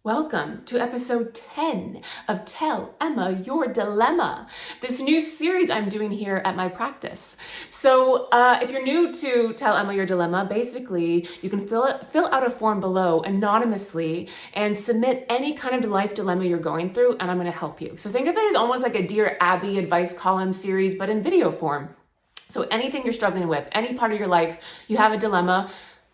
Welcome to episode 10 of Tell Emma Your Dilemma, this new series I'm doing here at my practice. So if you're new to Tell Emma Your Dilemma, basically you can fill out a form below anonymously and submit any kind of life dilemma you're going through, and I'm going to help you. So think of it as almost like a Dear Abby advice column series, but in video form. So anything you're struggling with, any part of your life, you have a dilemma,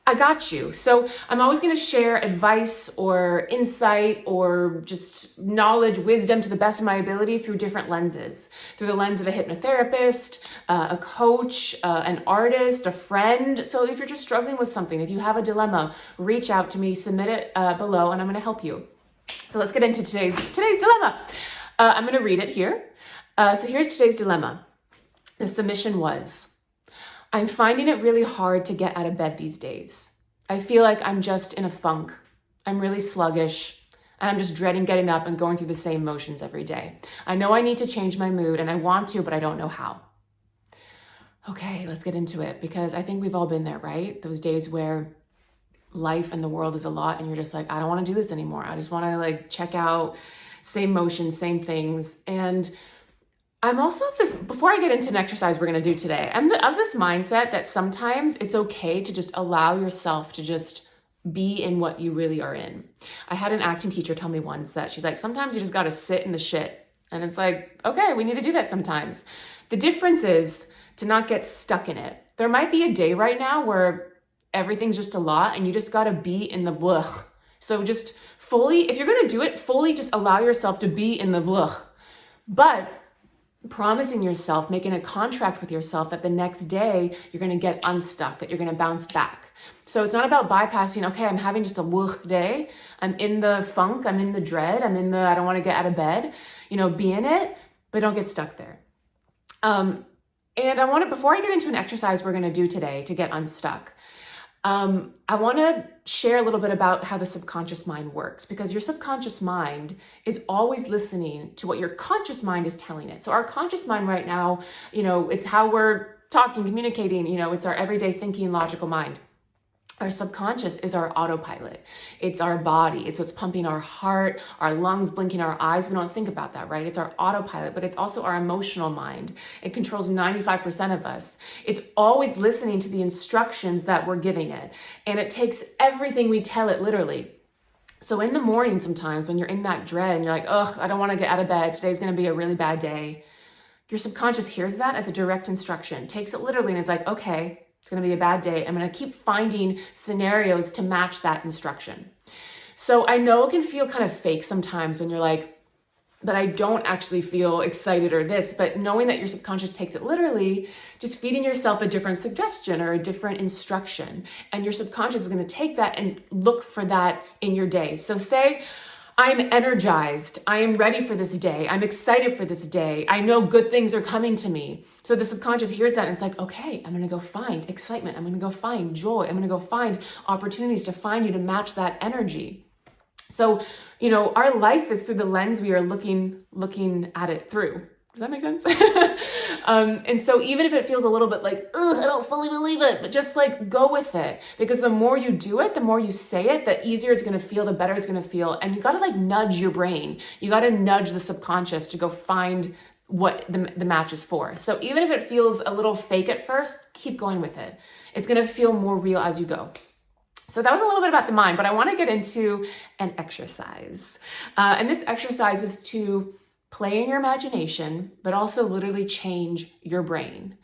I got you. So I'm always going to share advice or insight or just knowledge, wisdom to the best of my ability through different lenses. Through the lens of a hypnotherapist, a coach, an artist, a friend. So if you're just struggling with something, if you have a dilemma, reach out to me, submit it below, and I'm going to help you. So let's get into today's dilemma. I'm going to read it here. So here's today's dilemma. The submission was: I'm finding it really hard to get out of bed these days. I feel like I'm just in a funk. I'm really sluggish, and I'm just dreading getting up and going through the same motions every day. I know I need to change my mood, and I want to, but I don't know how. Okay, let's get into it, because I think we've all been there, right? Those days where life and the world is a lot, and you're just like, I don't want to do this anymore. I just want to check out, same motions, same things. And I'm also of this, before I get into an exercise we're going to do today, I'm of this mindset that sometimes it's okay to just allow yourself to just be in what you really are in. I had an acting teacher tell me once that she's like, sometimes you just got to sit in the shit. And it's like, okay, we need to do that sometimes. The difference is to not get stuck in it. There might be a day right now where everything's just a lot and you just got to be in the blech. So just fully, if you're going to do it, fully just allow yourself to be in the blech. But promising yourself, making a contract with yourself that the next day you're going to get unstuck, that you're going to bounce back. So it's not about bypassing, okay, I'm having just a wuch day. I'm in the funk. I'm in the dread. I'm in the, I don't want to get out of bed, be in it, but don't get stuck there. And I want to, before I get into an exercise we're going to do today to get unstuck, I want to share a little bit about how the subconscious mind works, because your subconscious mind is always listening to what your conscious mind is telling it. So our conscious mind right now, it's how we're talking, communicating, it's our everyday thinking, logical mind. Our subconscious is our autopilot. It's our body. It's what's pumping our heart, our lungs, blinking our eyes. We don't think about that, right? It's our autopilot, but it's also our emotional mind. It controls 95% of us. It's always listening to the instructions that we're giving it. And it takes everything we tell it literally. So in the morning, sometimes when you're in that dread and you're like, ugh, I don't want to get out of bed. Today's going to be a really bad day. Your subconscious hears that as a direct instruction, takes it literally, and it's like, okay, it's going to be a bad day. I'm going to keep finding scenarios to match that instruction. So I know it can feel kind of fake sometimes when you're like, but I don't actually feel excited or this, but knowing that your subconscious takes it literally, just feeding yourself a different suggestion or a different instruction. And your subconscious is going to take that and look for that in your day. So say, I'm energized. I am ready for this day. I'm excited for this day. I know good things are coming to me. So the subconscious hears that and it's like, okay, I'm going to go find excitement. I'm going to go find joy. I'm going to go find opportunities to find you to match that energy. So, our life is through the lens we are looking at it through. Does that make sense? And so even if it feels a little bit like, ugh, I don't fully believe it, but just go with it. Because the more you do it, the more you say it, the easier it's going to feel, the better it's going to feel. And you got to nudge your brain. You got to nudge the subconscious to go find what the match is for. So even if it feels a little fake at first, keep going with it. It's going to feel more real as you go. So that was a little bit about the mind, but I want to get into an exercise. And this exercise is to play in your imagination, but also literally change your brain.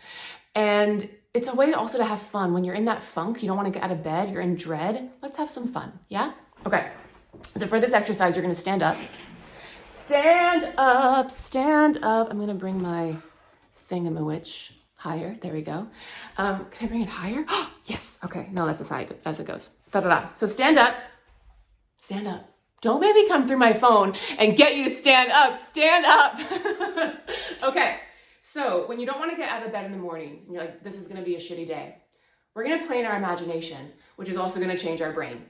And it's a way also to have fun. When you're in that funk, you don't want to get out of bed, you're in dread, let's have some fun, yeah? Okay, so for this exercise, you're going to stand up. Stand up, stand up. I'm going to bring my thingamawitch higher. There we go. Can I bring it higher? Yes, okay. No, that's as it goes. Da-da-da. So stand up. Stand up. Don't make me come through my phone and get you to stand up. Stand up. Okay. So when you don't want to get out of bed in the morning and you're like, this is going to be a shitty day, we're going to play in our imagination, which is also going to change our brain.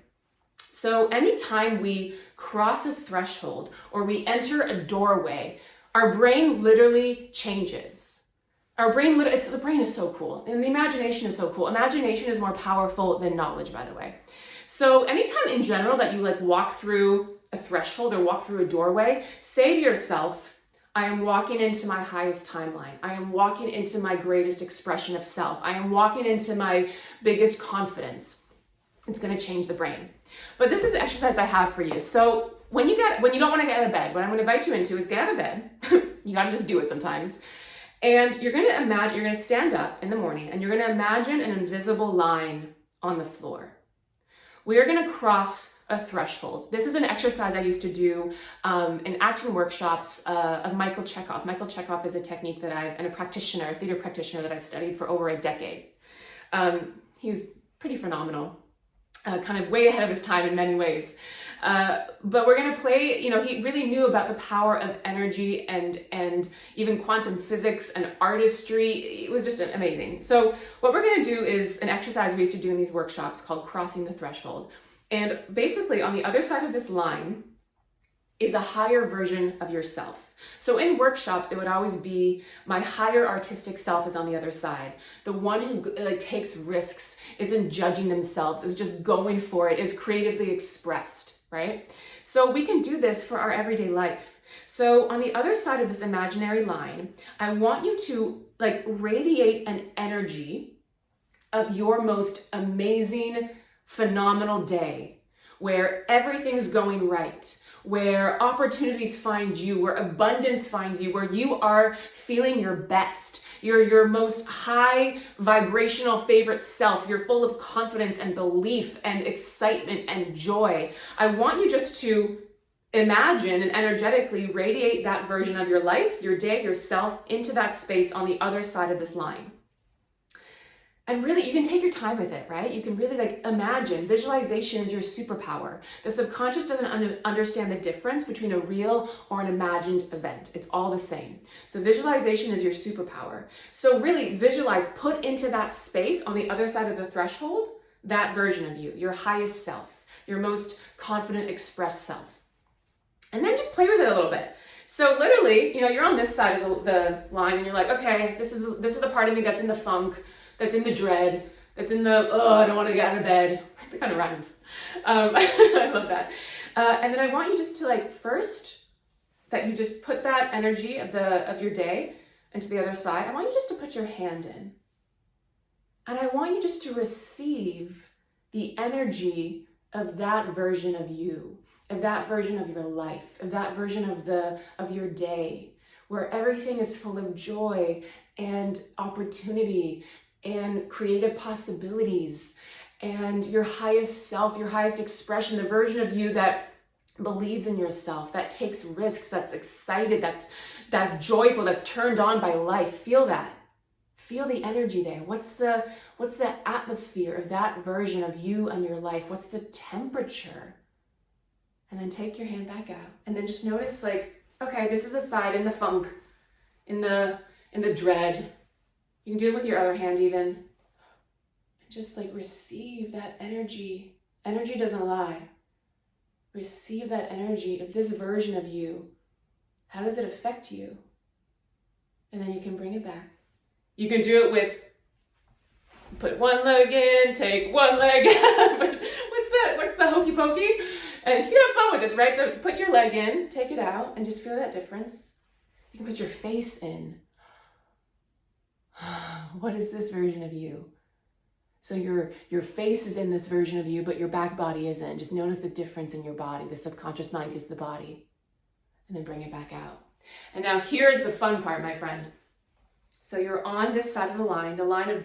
So anytime we cross a threshold or we enter a doorway, our brain literally changes. The brain is so cool. And the imagination is so cool. Imagination is more powerful than knowledge, by the way. So anytime in general that you like walk through a threshold or walk through a doorway, say to yourself, I am walking into my highest timeline. I am walking into my greatest expression of self. I am walking into my biggest confidence. It's going to change the brain. But this is the exercise I have for you. So when you don't want to get out of bed, what I'm going to invite you into is get out of bed. You got to just do it sometimes. And you're going to stand up in the morning and you're going to imagine an invisible line on the floor. We are going to cross a threshold. This is an exercise I used to do in action workshops of Michael Chekhov. Michael Chekhov is a technique and a theater practitioner that I've studied for over a decade. He's pretty phenomenal, kind of way ahead of his time in many ways. But we're going to play, he really knew about the power of energy and even quantum physics and artistry. It was just amazing. So what we're going to do is an exercise we used to do in these workshops called crossing the threshold. And basically on the other side of this line is a higher version of yourself. So in workshops, it would always be my higher artistic self is on the other side. The one who takes risks, isn't judging themselves, is just going for it, is creatively expressed, right? So we can do this for our everyday life. So on the other side of this imaginary line, I want you to radiate an energy of your most amazing, phenomenal day, where everything's going right, where opportunities find you, where abundance finds you, where you are feeling your best. You're your most high vibrational favorite self. You're full of confidence and belief and excitement and joy. I want you just to imagine and energetically radiate that version of your life, your day, yourself into that space on the other side of this line. And really, you can take your time with it, right? You can really imagine. Visualization is your superpower. The subconscious doesn't understand the difference between a real or an imagined event. It's all the same. So visualization is your superpower. So really visualize, put into that space on the other side of the threshold, that version of you, your highest self, your most confident, expressed self. And then just play with it a little bit. So literally, you're on this side of the line and you're like, okay, this is the part of me that's in the funk, that's in the dread, that's in the, I don't want to get out of bed. It kind of rhymes. I love that. And then I want you just to first, that you just put that energy of your day into the other side. I want you just to put your hand in. And I want you just to receive the energy of that version of you, of that version of your life, of that version of your day, where everything is full of joy and opportunity and creative possibilities, and your highest self, your highest expression, the version of you that believes in yourself, that takes risks, that's excited, that's joyful, that's turned on by life. Feel that. Feel the energy there. What's the atmosphere of that version of you and your life? What's the temperature? And then take your hand back out. And then just notice okay, this is the side in the funk, in the dread. You can do it with your other hand even. Just receive that energy. Energy doesn't lie. Receive that energy of this version of you. How does it affect you? And then you can bring it back. You can do it with put one leg in, take one leg out. What's the hokey pokey? And you can have fun with this, right? So put your leg in, take it out, and just feel that difference. You can put your face in. What is this version of you? So your face is in this version of you, but your back body isn't. Just notice the difference in your body. The subconscious mind is the body. And then bring it back out. And now here's the fun part, my friend. So you're on this side of the line of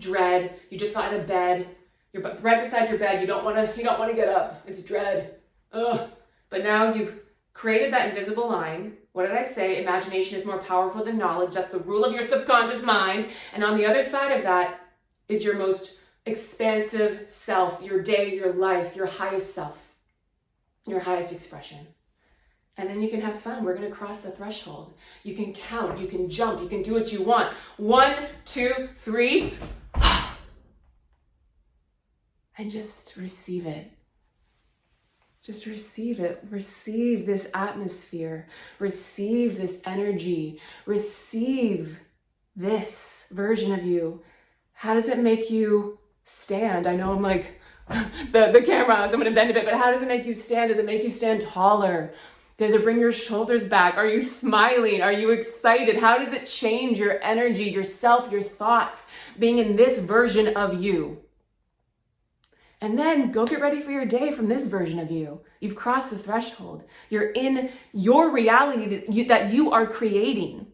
dread. You just got out of bed. You're right beside your bed. You don't want to get up. It's dread. Ugh. But now you've created that invisible line. What did I say? Imagination is more powerful than knowledge. That's the rule of your subconscious mind. And on the other side of that is your most expansive self, your day, your life, your highest self, your highest expression. And then you can have fun. We're going to cross the threshold. You can count, you can jump, you can do what you want. 1, 2, 3. And just receive it. Just receive it. Receive this atmosphere. Receive this energy. Receive this version of you. How does it make you stand? I know I'm the camera, so I'm gonna bend a bit, but how does it make you stand? Does it make you stand taller? Does it bring your shoulders back? Are you smiling? Are you excited? How does it change your energy, yourself, your thoughts, being in this version of you? And then go get ready for your day from this version of you. You've crossed the threshold. You're in your reality that you are creating.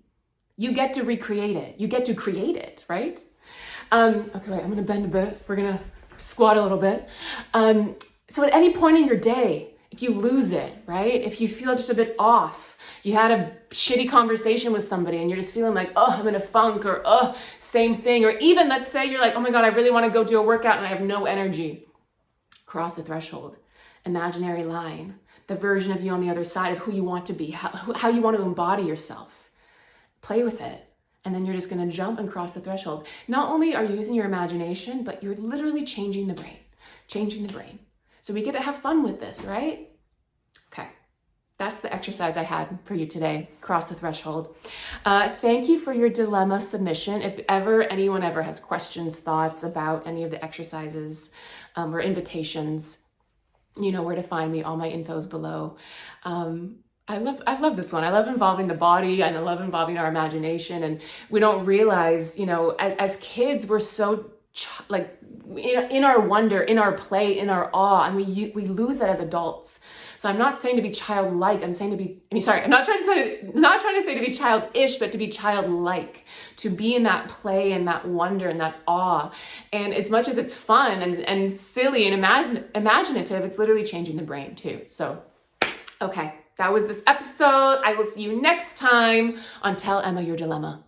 You get to recreate it. You get to create it, right? Okay, wait, I'm gonna bend a bit. We're gonna squat a little bit. So at any point in your day, if you lose it, right? If you feel just a bit off, you had a shitty conversation with somebody and you're just feeling like, oh, I'm in a funk, or oh, same thing. Or even let's say you're like, oh my God, I really want to go do a workout and I have no energy. Cross the threshold. Imaginary line. The version of you on the other side of who you want to be, how you want to embody yourself. Play with it. And then you're just going to jump and cross the threshold. Not only are you using your imagination, but you're literally changing the brain. Changing the brain. So we get to have fun with this, right? Okay. That's the exercise I had for you today. Cross the threshold. Thank you for your dilemma submission. If anyone ever has questions, thoughts about any of the exercises or invitations, you know where to find me. All my info is below. I love this one. I love involving the body and I love involving our imagination. And we don't realize, you know, as kids, we're so like in our wonder, in our play, in our awe, and we lose that as adults. So I'm not saying to be childlike. I'm not trying to say to be childish, but to be childlike, to be in that play and that wonder and that awe. And as much as it's fun and silly and imaginative, it's literally changing the brain too. So, okay, that was this episode. I will see you next time on Tell Emma Your Dilemma.